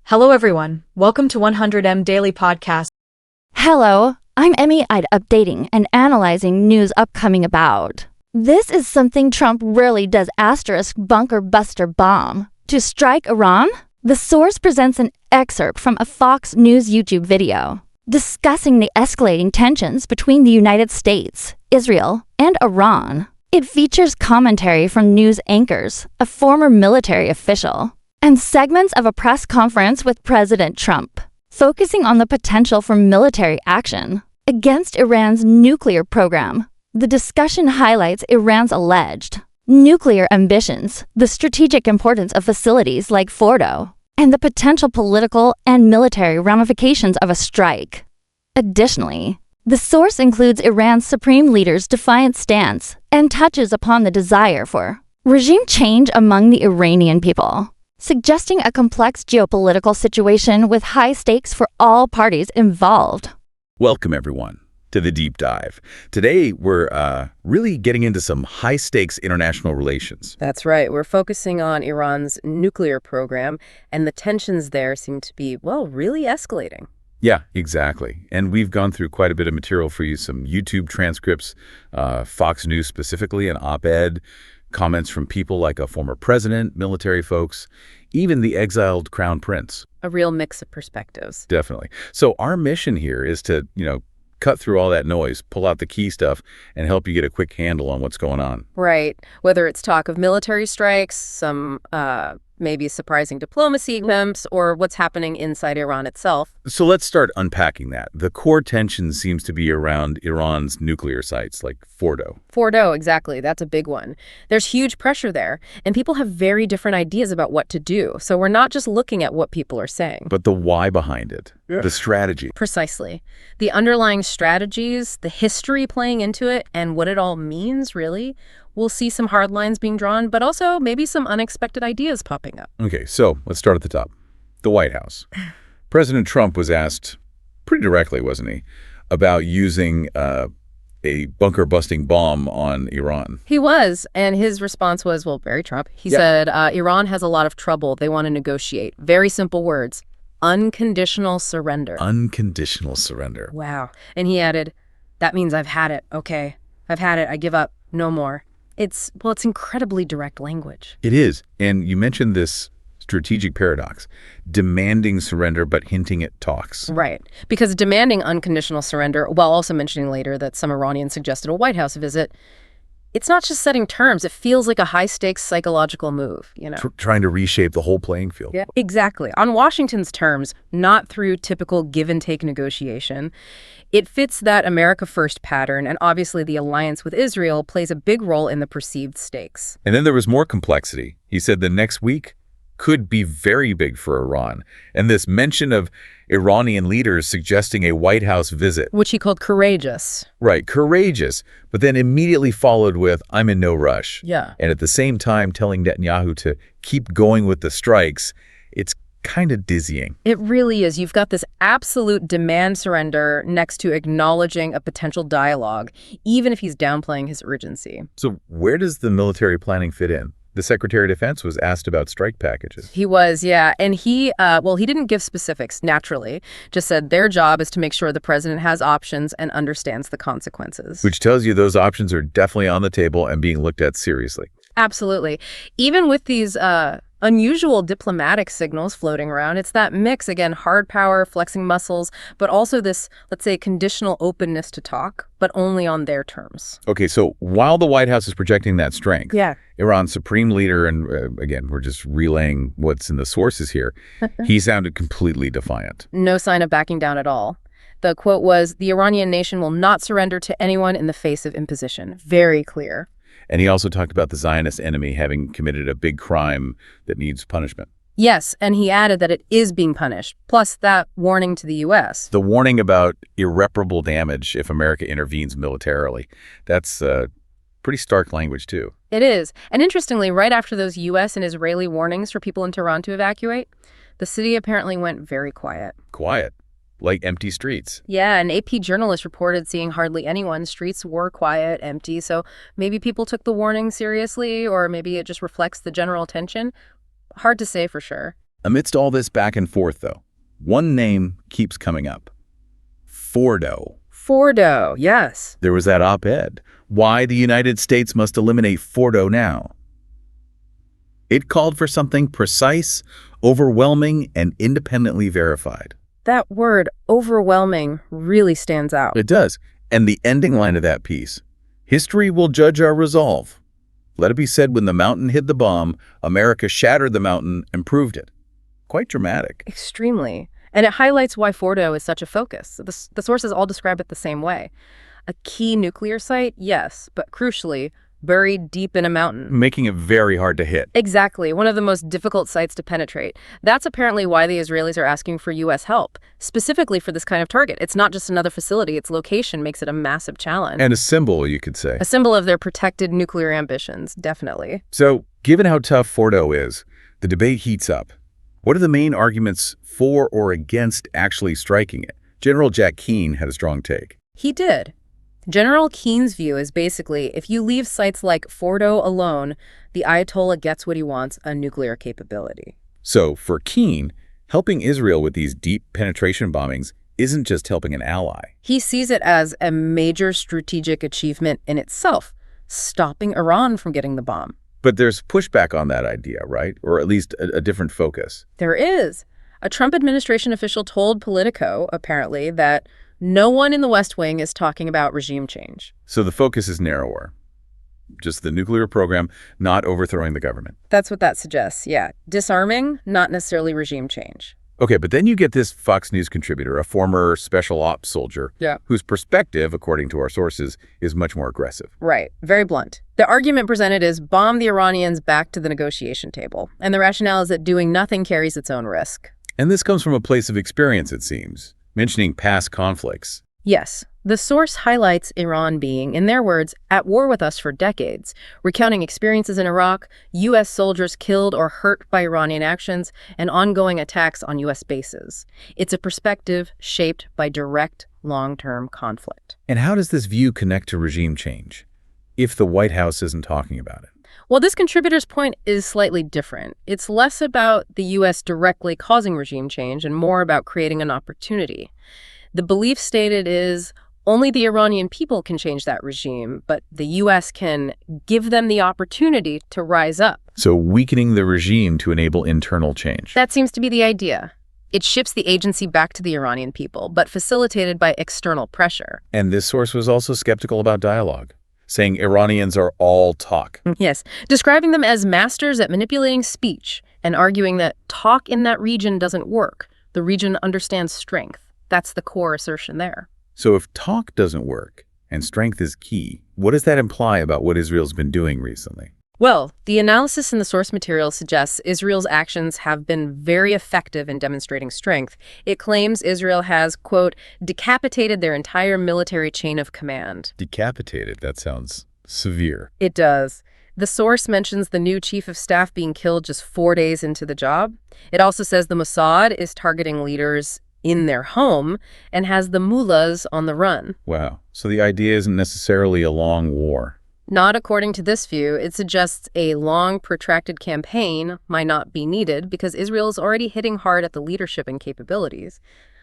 Hello everyone, welcome to 100M Daily Podcast. Hello, I'm Emmy. I'd updating and analyzing news upcoming about. This is something Trump rarely does * bunker buster bomb. To strike Iran? The source presents an excerpt from a Fox News YouTube video discussing the escalating tensions between the United States, Israel, and Iran. It features commentary from news anchors, a former military official, and segments of a press conference with President Trump, focusing on the potential for military action against Iran's nuclear program. The discussion highlights Iran's alleged nuclear ambitions, the strategic importance of facilities like Fordo, and the potential political and military ramifications of a strike. Additionally, the source includes Iran's supreme leader's defiant stance and touches upon the desire for regime change among the Iranian people, suggesting a complex geopolitical situation with high stakes for all parties involved. Welcome, everyone, to the Deep Dive. Today, we're really getting into some high-stakes international relations. That's right. We're focusing on Iran's nuclear program, and the tensions there seem to be, well, really escalating. Yeah, exactly. And we've gone through quite a bit of material for you, some YouTube transcripts, Fox News specifically, an op-ed, comments from people like a former president, military folks, even the exiled crown prince. A real mix of perspectives. Definitely. So our mission here is to, cut through all that noise, pull out the key stuff, and help you get a quick handle on what's going on. Right. Whether it's talk of military strikes, some maybe surprising diplomacy attempts, or what's happening inside Iran itself. So let's start unpacking that. The core tension seems to be around Iran's nuclear sites like Fordo. Fordo, exactly. That's a big one. There's huge pressure there, and people have very different ideas about what to do. So we're not just looking at what people are saying. But the why behind it, the strategy. Precisely. The underlying strategies, the history playing into it, and what it all means, really. We'll see some hard lines being drawn, but also maybe some unexpected ideas popping up. Okay, so let's start at the top. The White House. President Trump was asked pretty directly, wasn't he, about using a bunker-busting bomb on Iran. He was, and his response was, well, very Trump. He said, Iran has a lot of trouble. They want to negotiate. Very simple words. Unconditional surrender. Unconditional surrender. Wow. And he added, that means I've had it. Okay. I've had it. I give up. No more. It's incredibly direct language. It is. And you mentioned this strategic paradox, demanding surrender but hinting at talks. Right. Because demanding unconditional surrender, while also mentioning later that some Iranians suggested a White House visit, it's not just setting terms. It feels like a high-stakes psychological move, Trying to reshape the whole playing field. Yeah, exactly. On Washington's terms, not through typical give-and-take negotiation. It fits that America First pattern, and obviously the alliance with Israel plays a big role in the perceived stakes. And then there was more complexity. He said the next week could be very big for Iran. And this mention of Iranian leaders suggesting a White House visit. Which he called courageous. Right, courageous. But then immediately followed with, I'm in no rush. Yeah. And at the same time telling Netanyahu to keep going with the strikes. It's kind of dizzying. It really is. You've got this absolute demand surrender next to acknowledging a potential dialogue, even if he's downplaying his urgency. So where does the military planning fit in? The Secretary of Defense was asked about strike packages. He was, yeah. And he didn't give specifics, naturally. Just said their job is to make sure the president has options and understands the consequences. Which tells you those options are definitely on the table and being looked at seriously. Absolutely. Even with these unusual diplomatic signals floating around, it's that mix, again, hard power, flexing muscles, but also this, let's say, conditional openness to talk, but only on their terms. Okay, so while the White House is projecting that strength, yeah, Iran's supreme leader, and again, we're just relaying what's in the sources here, he sounded completely defiant. No sign of backing down at all. The quote was, the Iranian nation will not surrender to anyone in the face of imposition. Very clear. And he also talked about the Zionist enemy having committed a big crime that needs punishment. Yes, and he added that it is being punished, plus that warning to the U.S. The warning about irreparable damage if America intervenes militarily. That's pretty stark language, too. It is. And interestingly, right after those U.S. and Israeli warnings for people in Tehran to evacuate, the city apparently went very quiet. Quiet. Like empty streets. Yeah, an AP journalist reported seeing hardly anyone. Streets were quiet, empty, so maybe people took the warning seriously, or maybe it just reflects the general tension. Hard to say for sure. Amidst all this back and forth, though, one name keeps coming up. Fordo. Fordo, yes. There was that op-ed. Why the United States must eliminate Fordo now. It called for something precise, overwhelming, and independently verified. That word, overwhelming, really stands out. It does. And the ending line of that piece, history will judge our resolve. Let it be said, when the mountain hit the bomb, America shattered the mountain and proved it. Quite dramatic. Extremely. And it highlights why Fordo is such a focus. The sources all describe it the same way. A key nuclear site, yes, but crucially, buried deep in a mountain. Making it very hard to hit. Exactly, one of the most difficult sites to penetrate. That's apparently why the Israelis are asking for U.S. help, specifically for this kind of target. It's not just another facility, its location makes it a massive challenge. And a symbol, you could say. A symbol of their protected nuclear ambitions, definitely. So, given how tough Fordo is, the debate heats up. What are the main arguments for or against actually striking it? General Jack Keane had a strong take. He did. General Keane's view is basically, if you leave sites like Fordo alone, the Ayatollah gets what he wants, a nuclear capability. So, for Keane, helping Israel with these deep penetration bombings isn't just helping an ally. He sees it as a major strategic achievement in itself, stopping Iran from getting the bomb. But there's pushback on that idea, right? Or at least a different focus. There is. A Trump administration official told Politico, apparently, that no one in the West Wing is talking about regime change. So the focus is narrower. Just the nuclear program, not overthrowing the government. That's what that suggests, yeah. Disarming, not necessarily regime change. Okay, but then you get this Fox News contributor, a former special ops soldier, whose perspective, according to our sources, is much more aggressive. Right, very blunt. The argument presented is bomb the Iranians back to the negotiation table. And the rationale is that doing nothing carries its own risk. And this comes from a place of experience, it seems, mentioning past conflicts. Yes. The source highlights Iran being, in their words, at war with us for decades, recounting experiences in Iraq, U.S. soldiers killed or hurt by Iranian actions, and ongoing attacks on U.S. bases. It's a perspective shaped by direct, long-term conflict. And how does this view connect to regime change, if the White House isn't talking about it? Well, this contributor's point is slightly different. It's less about the U.S. directly causing regime change and more about creating an opportunity. The belief stated is only the Iranian people can change that regime, but the U.S. can give them the opportunity to rise up. So weakening the regime to enable internal change. That seems to be the idea. It shifts the agency back to the Iranian people, but facilitated by external pressure. And this source was also skeptical about dialogue, saying Iranians are all talk. Yes, describing them as masters at manipulating speech and arguing that talk in that region doesn't work. The region understands strength. That's the core assertion there. So if talk doesn't work and strength is key, what does that imply about what Israel's been doing recently? Well, the analysis in the source material suggests Israel's actions have been very effective in demonstrating strength. It claims Israel has, quote, decapitated their entire military chain of command. Decapitated? That sounds severe. It does. The source mentions the new chief of staff being killed just 4 days into the job. It also says the Mossad is targeting leaders in their home and has the mullahs on the run. Wow. So the idea isn't necessarily a long war. Not according to this view. It suggests a long, protracted campaign might not be needed because Israel is already hitting hard at the leadership and capabilities.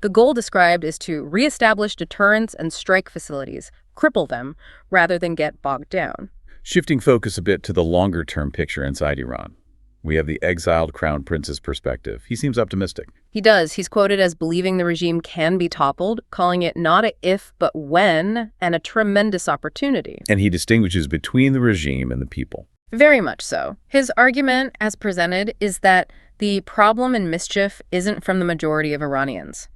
The goal described is to reestablish deterrence and strike facilities, cripple them, rather than get bogged down. Shifting focus a bit to the longer-term picture inside Iran. We have the exiled crown prince's perspective. He seems optimistic. He does. He's quoted as believing the regime can be toppled, calling it not a if, but when, and a tremendous opportunity. And he distinguishes between the regime and the people. Very much so. His argument, as presented, is that the problem and mischief isn't from the majority of Iranians.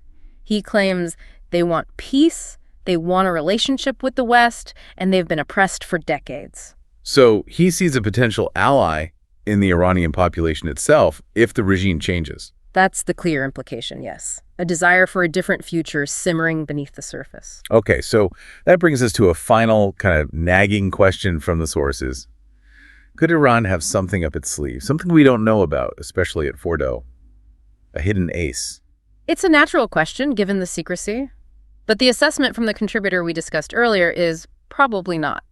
He claims they want peace, they want a relationship with the West, and they've been oppressed for decades. So he sees a potential ally in the Iranian population itself if the regime changes. That's the clear implication, yes. A desire for a different future simmering beneath the surface. Okay, so that brings us to a final kind of nagging question from the sources. Could Iran have something up its sleeve, something we don't know about, especially at Fordo? A hidden ace? It's a natural question, given the secrecy. But the assessment from the contributor we discussed earlier is probably not.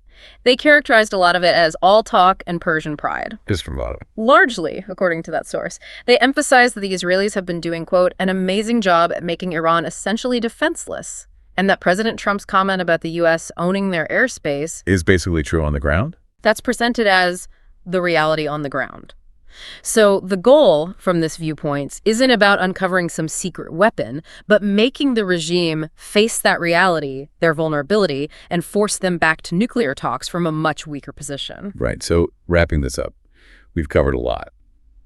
They characterized a lot of it as all talk and Persian pride. Just from bottom. Largely, according to that source. They emphasized that the Israelis have been doing, quote, an amazing job at making Iran essentially defenseless, and that President Trump's comment about the U.S. owning their airspace Is basically true on the ground? that's presented as the reality on the ground. So the goal from this viewpoint isn't about uncovering some secret weapon, but making the regime face that reality, their vulnerability, and force them back to nuclear talks from a much weaker position. Right. So wrapping this up, we've covered a lot.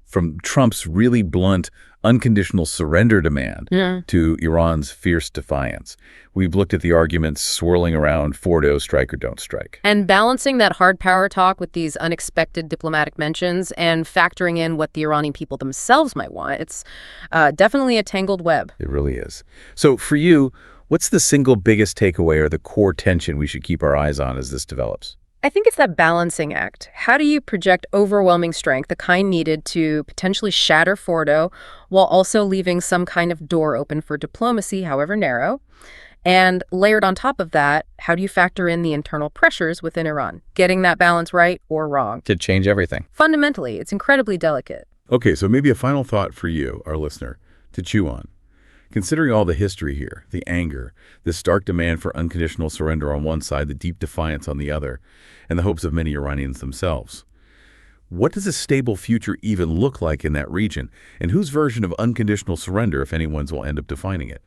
From Trump's really blunt, unconditional surrender demand to Iran's fierce defiance. We've looked at the arguments swirling around Fordo, strike or don't strike. And balancing that hard power talk with these unexpected diplomatic mentions and factoring in what the Iranian people themselves might want, it's definitely a tangled web. It really is. So for you, what's the single biggest takeaway or the core tension we should keep our eyes on as this develops? I think it's that balancing act. How do you project overwhelming strength, the kind needed to potentially shatter Fordo, while also leaving some kind of door open for diplomacy, however narrow? And layered on top of that, how do you factor in the internal pressures within Iran? Getting that balance right or wrong? To change everything. Fundamentally, it's incredibly delicate. Okay, so maybe a final thought for you, our listener, to chew on. Considering all the history here, the anger, the stark demand for unconditional surrender on one side, the deep defiance on the other, and the hopes of many Iranians themselves, what does a stable future even look like in that region? And whose version of unconditional surrender, if anyone's, will end up defining it?